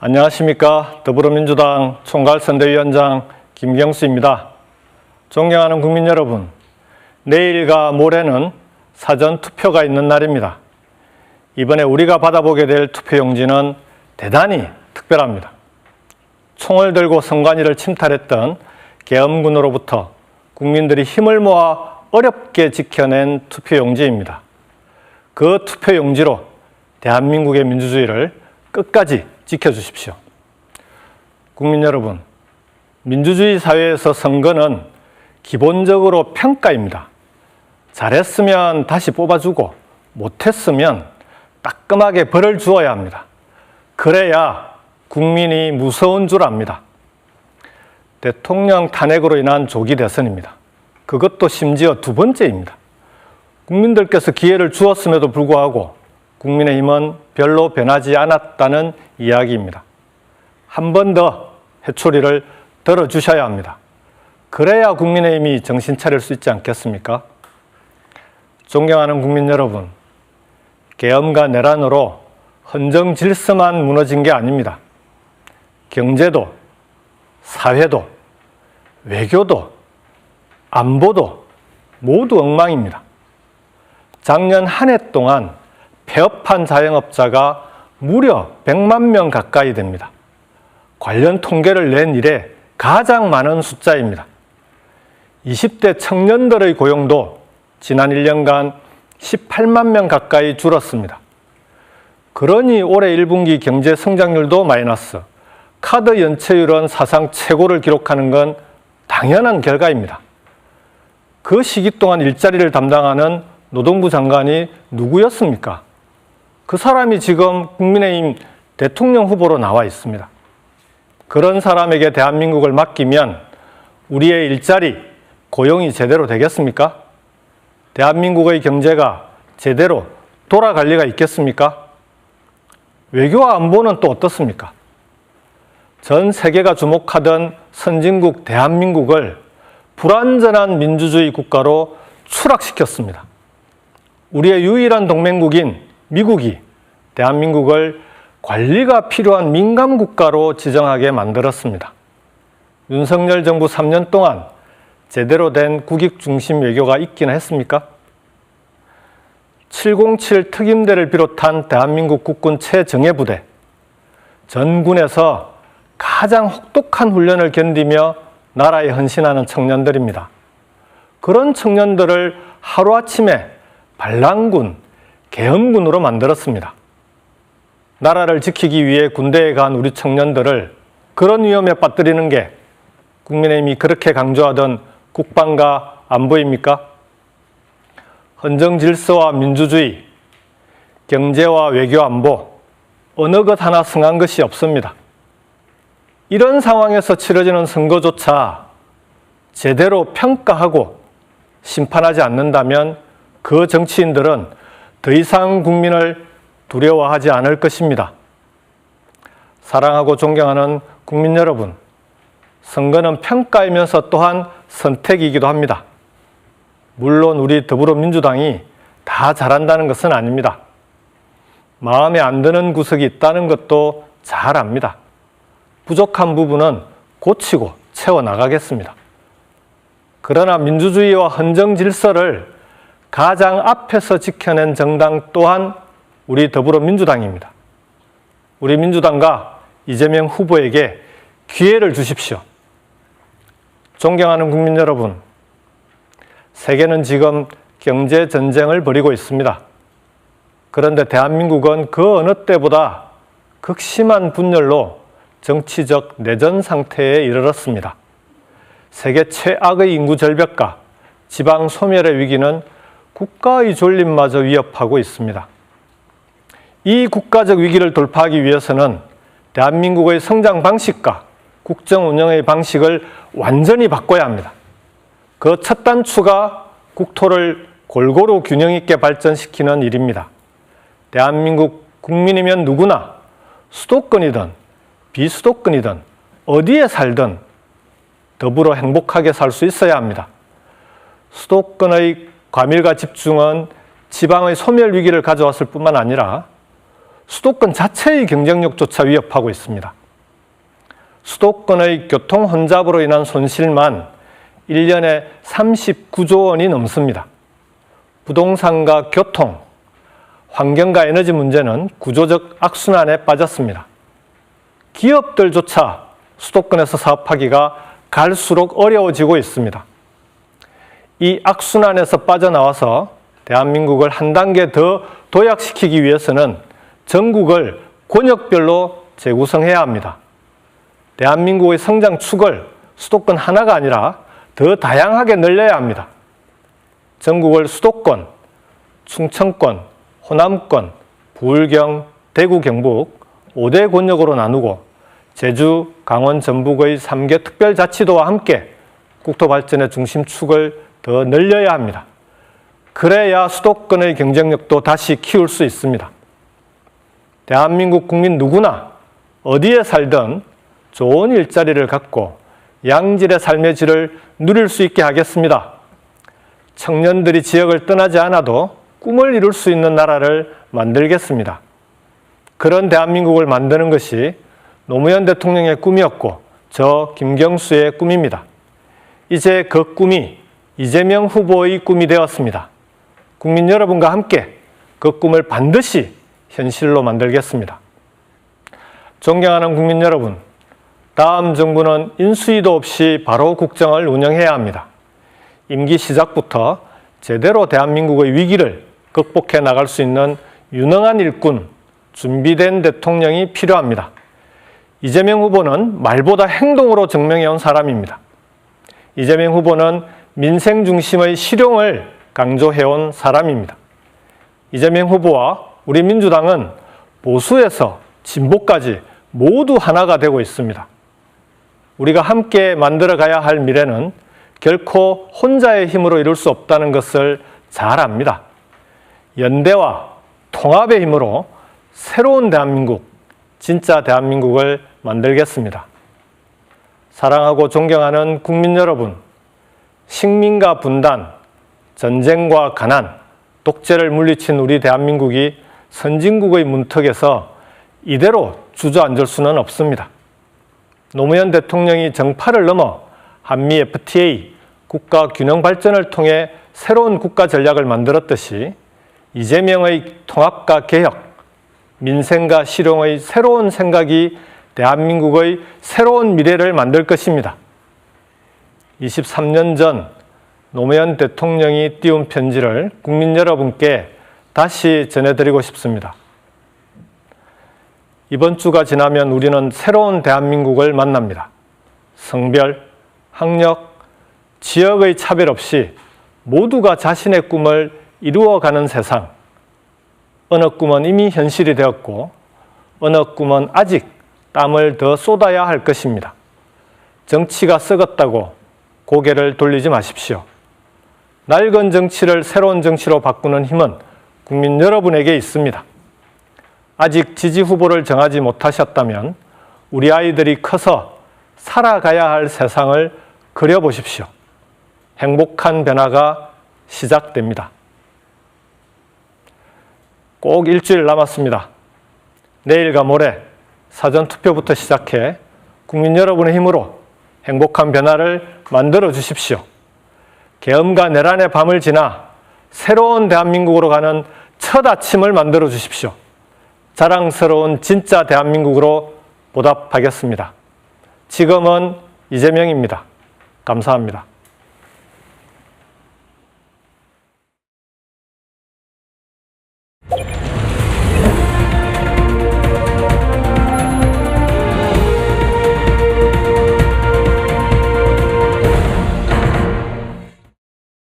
안녕하십니까. 더불어민주당 총괄선대위원장 김경수입니다. 존경하는 국민 여러분, 내일과 모레는 사전투표가 있는 날입니다. 이번에 우리가 받아보게 될 투표용지는 대단히 특별합니다. 총을 들고 선관위를 침탈했던 계엄군으로부터 국민들이 힘을 모아 어렵게 지켜낸 투표용지입니다. 그 투표용지로 대한민국의 민주주의를 끝까지 지켜주십시오. 국민 여러분, 민주주의 사회에서 선거는 기본적으로 평가입니다. 잘했으면 다시 뽑아주고 못했으면 따끔하게 벌을 주어야 합니다. 그래야 국민이 무서운 줄 압니다. 대통령 탄핵으로 인한 조기 대선입니다. 그것도 심지어 두 번째입니다. 국민들께서 기회를 주었음에도 불구하고 국민의힘은 별로 변하지 않았다는 이야기입니다. 한 번 더 회초리를 들어주셔야 합니다. 그래야 국민의힘이 정신 차릴 수 있지 않겠습니까? 존경하는 국민 여러분, 계엄과 내란으로 헌정 질서만 무너진 게 아닙니다. 경제도, 사회도, 외교도, 안보도 모두 엉망입니다. 작년 한 해 동안 폐업한 자영업자가 무려 100만 명 가까이 됩니다. 관련 통계를 낸 이래 가장 많은 숫자입니다. 20대 청년들의 고용도 지난 1년간 18만 명 가까이 줄었습니다. 그러니 올해 1분기 경제 성장률도 마이너스, 카드 연체율은 사상 최고를 기록하는 건 당연한 결과입니다. 그 시기 동안 일자리를 담당하는 노동부 장관이 누구였습니까? 그 사람이 지금 국민의힘 대통령 후보로 나와 있습니다. 그런 사람에게 대한민국을 맡기면 우리의 일자리, 고용이 제대로 되겠습니까? 대한민국의 경제가 제대로 돌아갈 리가 있겠습니까? 외교와 안보는 또 어떻습니까? 전 세계가 주목하던 선진국 대한민국을 불완전한 민주주의 국가로 추락시켰습니다. 우리의 유일한 동맹국인 미국이 대한민국을 관리가 필요한 민감국가로 지정하게 만들었습니다. 윤석열 정부 3년 동안 제대로 된 국익 중심 외교가 있기는 했습니까? 707 특임대를 비롯한 대한민국 국군 최정예부대, 전군에서 가장 혹독한 훈련을 견디며 나라에 헌신하는 청년들입니다. 그런 청년들을 하루아침에 반란군, 계엄군으로 만들었습니다. 나라를 지키기 위해 군대에 간 우리 청년들을 그런 위험에 빠뜨리는 게 국민의힘이 그렇게 강조하던 국방과 안보입니까? 헌정 질서와 민주주의, 경제와 외교 안보, 어느 것 하나 승한 것이 없습니다. 이런 상황에서 치러지는 선거조차 제대로 평가하고 심판하지 않는다면 그 정치인들은 더 이상 국민을 두려워하지 않을 것입니다. 사랑하고 존경하는 국민 여러분, 선거는 평가이면서 또한 선택이기도 합니다. 물론 우리 더불어민주당이 다 잘한다는 것은 아닙니다. 마음에 안 드는 구석이 있다는 것도 잘 압니다. 부족한 부분은 고치고 채워나가겠습니다. 그러나 민주주의와 헌정 질서를 가장 앞에서 지켜낸 정당 또한 우리 더불어민주당입니다. 우리 민주당과 이재명 후보에게 기회를 주십시오. 존경하는 국민 여러분, 세계는 지금 경제 전쟁을 벌이고 있습니다. 그런데 대한민국은 그 어느 때보다 극심한 분열로 정치적 내전 상태에 이르렀습니다. 세계 최악의 인구 절벽과 지방 소멸의 위기는 국가의 존립마저 위협하고 있습니다. 이 국가적 위기를 돌파하기 위해서는 대한민국의 성장 방식과 국정 운영의 방식을 완전히 바꿔야 합니다. 그 첫 단추가 국토를 골고루 균형 있게 발전시키는 일입니다. 대한민국 국민이면 누구나 수도권이든 비수도권이든 어디에 살든 더불어 행복하게 살 수 있어야 합니다. 수도권의 과밀과 집중은 지방의 소멸 위기를 가져왔을 뿐만 아니라 수도권 자체의 경쟁력조차 위협하고 있습니다. 수도권의 교통 혼잡으로 인한 손실만 1년에 39조 원이 넘습니다. 부동산과 교통, 환경과 에너지 문제는 구조적 악순환에 빠졌습니다. 기업들조차 수도권에서 사업하기가 갈수록 어려워지고 있습니다. 이 악순환에서 빠져나와서 대한민국을 한 단계 더 도약시키기 위해서는 전국을 권역별로 재구성해야 합니다. 대한민국의 성장축을 수도권 하나가 아니라 더 다양하게 늘려야 합니다. 전국을 수도권, 충청권, 호남권, 부울경, 대구, 경북 5대 권역으로 나누고 제주, 강원, 전북의 3개 특별자치도와 함께 국토발전의 중심축을 더 늘려야 합니다. 그래야 수도권의 경쟁력도 다시 키울 수 있습니다. 대한민국 국민 누구나 어디에 살든 좋은 일자리를 갖고 양질의 삶의 질을 누릴 수 있게 하겠습니다. 청년들이 지역을 떠나지 않아도 꿈을 이룰 수 있는 나라를 만들겠습니다. 그런 대한민국을 만드는 것이 노무현 대통령의 꿈이었고 저 김경수의 꿈입니다. 이제 그 꿈이 이재명 후보의 꿈이 되었습니다. 국민 여러분과 함께 그 꿈을 반드시 현실로 만들겠습니다. 존경하는 국민 여러분, 다음 정부는 인수위도 없이 바로 국정을 운영해야 합니다. 임기 시작부터 제대로 대한민국의 위기를 극복해 나갈 수 있는 유능한 일꾼, 준비된 대통령이 필요합니다. 이재명 후보는 말보다 행동으로 증명해온 사람입니다. 이재명 후보는 민생 중심의 실용을 강조해온 사람입니다. 이재명 후보와 우리 민주당은 보수에서 진보까지 모두 하나가 되고 있습니다. 우리가 함께 만들어가야 할 미래는 결코 혼자의 힘으로 이룰 수 없다는 것을 잘 압니다. 연대와 통합의 힘으로 새로운 대한민국, 진짜 대한민국을 만들겠습니다. 사랑하고 존경하는 국민 여러분, 식민과 분단, 전쟁과 가난, 독재를 물리친 우리 대한민국이 선진국의 문턱에서 이대로 주저앉을 수는 없습니다. 노무현 대통령이 정파를 넘어 한미 FTA, 국가 균형 발전을 통해 새로운 국가 전략을 만들었듯이 이재명의 통합과 개혁, 민생과 실용의 새로운 생각이 대한민국의 새로운 미래를 만들 것입니다. 23년 전 노무현 대통령이 띄운 편지를 국민 여러분께 다시 전해드리고 싶습니다. 이번 주가 지나면 우리는 새로운 대한민국을 만납니다. 성별, 학력, 지역의 차별 없이 모두가 자신의 꿈을 이루어가는 세상. 어느 꿈은 이미 현실이 되었고 어느 꿈은 아직 땀을 더 쏟아야 할 것입니다. 정치가 썩었다고 고개를 돌리지 마십시오. 낡은 정치를 새로운 정치로 바꾸는 힘은 국민 여러분에게 있습니다. 아직 지지 후보를 정하지 못하셨다면 우리 아이들이 커서 살아가야 할 세상을 그려보십시오. 행복한 변화가 시작됩니다. 꼭 일주일 남았습니다. 내일과 모레 사전투표부터 시작해 국민 여러분의 힘으로 행복한 변화를 만들어 주십시오. 계엄과 내란의 밤을 지나 새로운 대한민국으로 가는 첫 아침을 만들어 주십시오. 자랑스러운 진짜 대한민국으로 보답하겠습니다. 지금은 이재명입니다. 감사합니다.